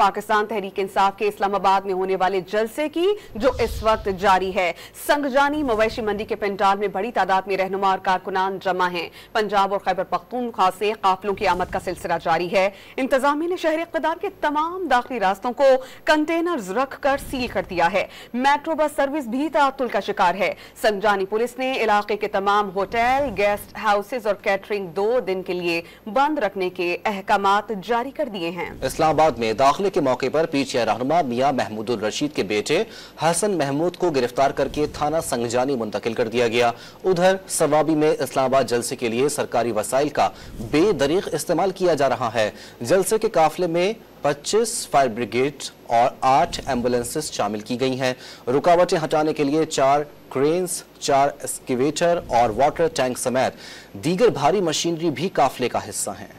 पाकिस्तान तहरीक इंसाफ के इस्लामाबाद में होने वाले जलसे की, जो इस वक्त जारी है। संगजानी मवेशी मंडी के पंडाल में बड़ी तादाद में रहनुमा और कारकुनान जमा हैं। पंजाब और खैबर पख्तूनख्वा से काफिलों की आमद का सिलसिला जारी है। इंतजामिया ने शहर इक़्तिदार के तमाम दाखिली रास्तों को कंटेनर्स रखकर सील कर दिया है। मेट्रो बस सर्विस भी ताअत्तुल का शिकार है। संगजानी पुलिस ने इलाके के तमाम होटल, गेस्ट हाउसेज और कैटरिंग 2 दिन के लिए बंद रखने के अहकामात जारी कर दिए हैं। इस्लामाबाद में दाखिले के मौके पर पीटीआई रहनुमा मियां महमूदुल रशीद के बेटे हसन महमूद को गिरफ्तार करके थाना संगजानी मुंतकिल कर दिया गया। उधर सवाबी में इस्लामाबाद जलसे के लिए सरकारी वसाइल का बेदरीग इस्तेमाल किया जा रहा है। जलसे के काफिले में 25 फायर ब्रिगेड और 8 एम्बुलेंसेस शामिल की गई हैं। रुकावटें हटाने के लिए 4 क्रेन्स, 4 एक्सकेवेटर और वाटर टैंक समेत दीगर भारी मशीनरी भी काफिले का हिस्सा हैं।